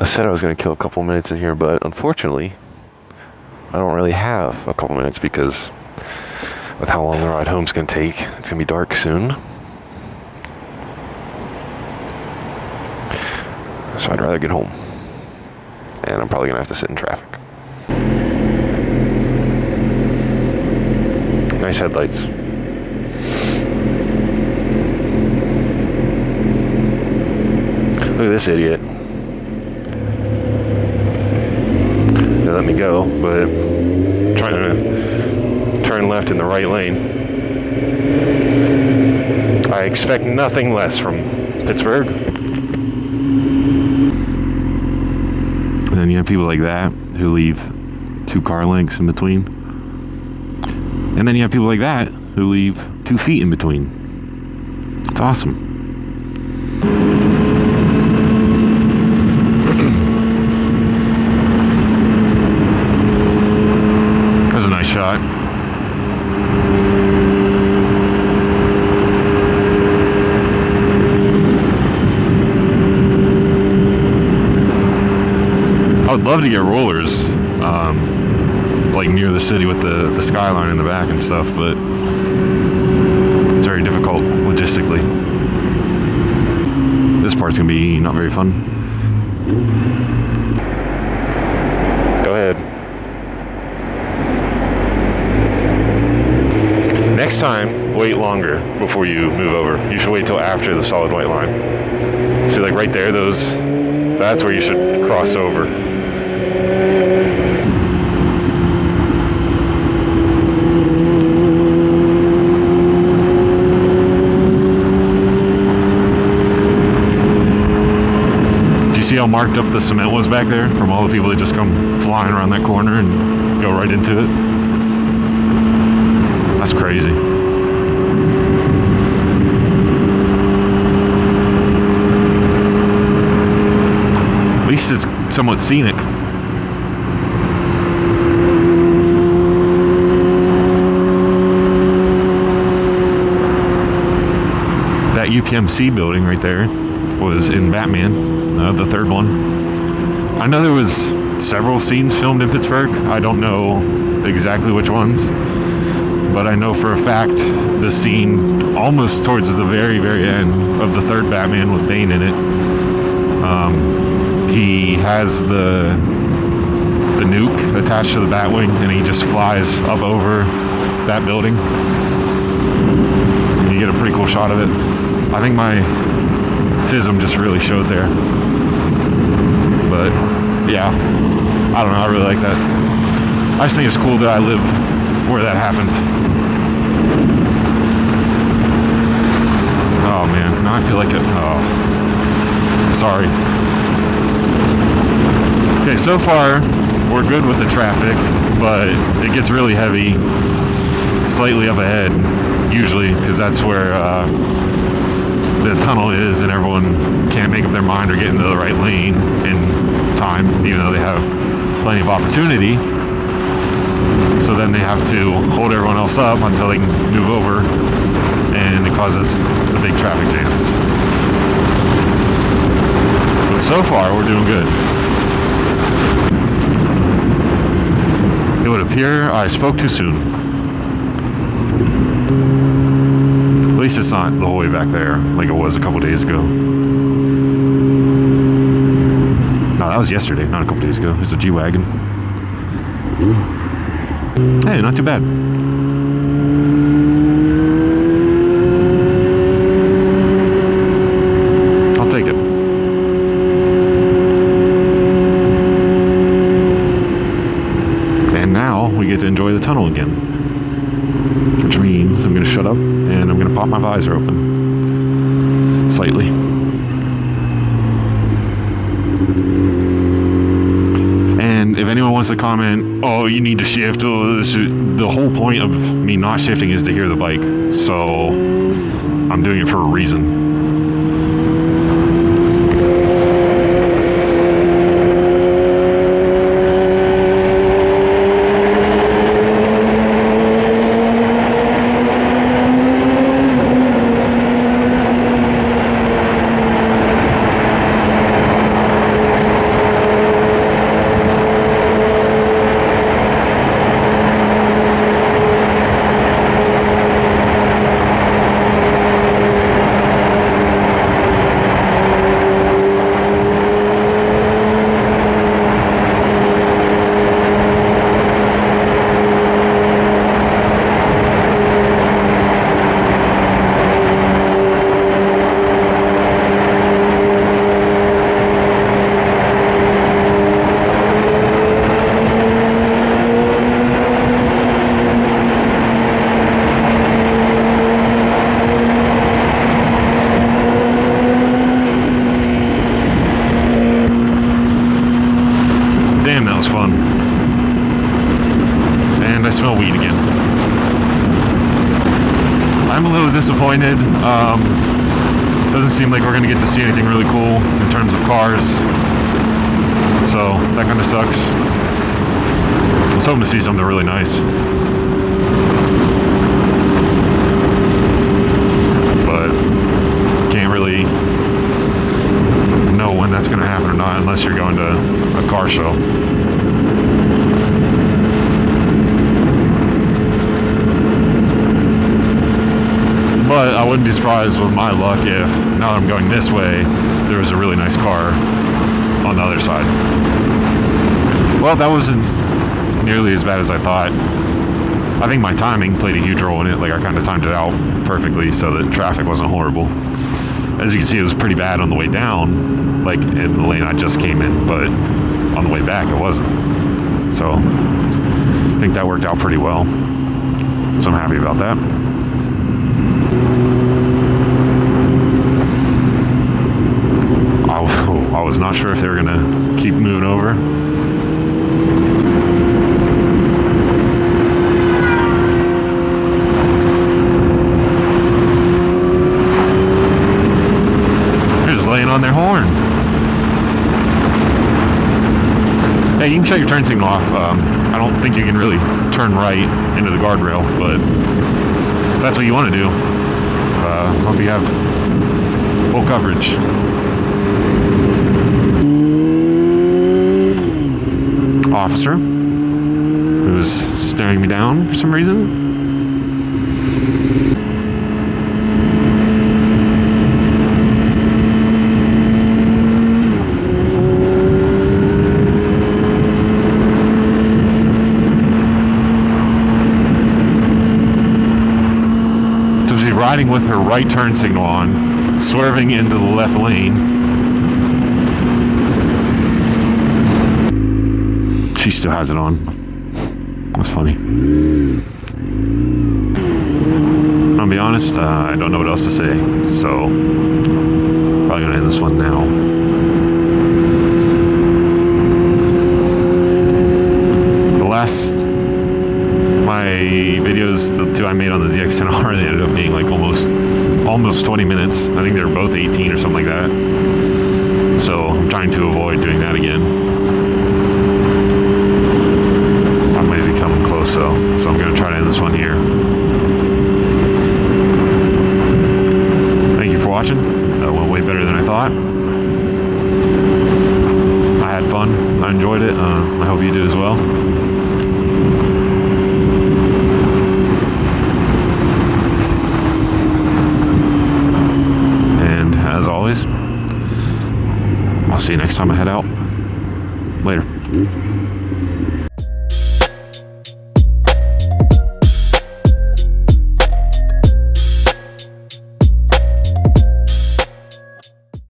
I said I was going to kill a couple minutes in here, but unfortunately, I don't really have a couple minutes because with how long the ride home's going to take, it's going to be dark soon. So I'd rather get home. And I'm probably going to have to sit in traffic. Nice headlights. Look at this idiot. They let me go, but trying to turn left in the right lane. I expect nothing less from Pittsburgh. And then you have people like that who leave 2 car lengths in between. And then you have people like that who leave 2 feet in between. It's awesome. That's a nice shot. I would love to get rollers, like near the city with the skyline in the back and stuff, but it's very difficult logistically. This part's gonna be not very fun. Go ahead. Next time, wait longer before you move over. You should wait till after the solid white line. See, like right there, that's where you should cross over. See how marked up the cement was back there from all the people that just come flying around that corner and go right into it? That's crazy. At least it's somewhat scenic. That UPMC building right there was in Batman. The third one. I know there was several scenes filmed in Pittsburgh. I don't know exactly which ones, but I know for a fact the scene almost towards the very, very end of the third Batman with Bane in it. He has the nuke attached to the Batwing, and he just flies up over that building. You get a pretty cool shot of it. I think my Tism just really showed there. But yeah, I don't know, I really like that. I just think it's cool that I live where that happened. Oh man, now I feel like it. Oh, sorry. Okay, so far we're good with the traffic, but it gets really heavy slightly up ahead, usually, because that's where the tunnel is, and everyone can't make up their mind or get into the right lane in time, even though they have plenty of opportunity. So then they have to hold everyone else up until they can move over, and it causes the big traffic jams. But so far, we're doing good. It would appear I spoke too soon. At least it's not the whole way back there like it was a couple days ago. No, that was yesterday, not a couple days ago. It was a G-Wagon. Hey, not too bad. I'll take it. And now we get to enjoy the tunnel again. Which means I'm going to shut up and I'm going to pop my visor open slightly. And if anyone wants to comment, oh, you need to shift, the whole point of me not shifting is to hear the bike. So I'm doing it for a reason. fun. And I smell weed again. I'm a little disappointed. Doesn't seem like we're going to get to see anything really cool in terms of cars. So that kind of sucks. I was hoping to see something really nice. But can't really know when that's going to happen or not unless you're going to a car show. But I wouldn't be surprised with my luck if, now that I'm going this way, there was a really nice car on the other side. Well, that wasn't nearly as bad as I thought. I think my timing played a huge role in it. Like, I kind of timed it out perfectly so that traffic wasn't horrible. As you can see, it was pretty bad on the way down, like in the lane I just came in, but on the way back it wasn't. So I think that worked out pretty well. So I'm happy about that. I was not sure if they were gonna keep moving over. They're just laying on their horn. Hey, you can shut your turn signal off. I don't think you can really turn right into the guardrail, but if that's what you want to do, hope you have full coverage. Officer who's staring me down for some reason. So she's riding with her right turn signal on, swerving into the left lane. She still has it on. That's funny. I'll be honest, I don't know what else to say, so probably gonna end this one now. My videos, the two I made on the ZX-10R, they ended up being like almost 20 minutes. I think they were both 18 or something like that. So I'm trying to avoid doing that again. So I'm going to try to end this one here. Thank you for watching. That went way better than I thought. I had fun. I enjoyed it. I hope you did as well. And as always, I'll see you next time I head out. Later.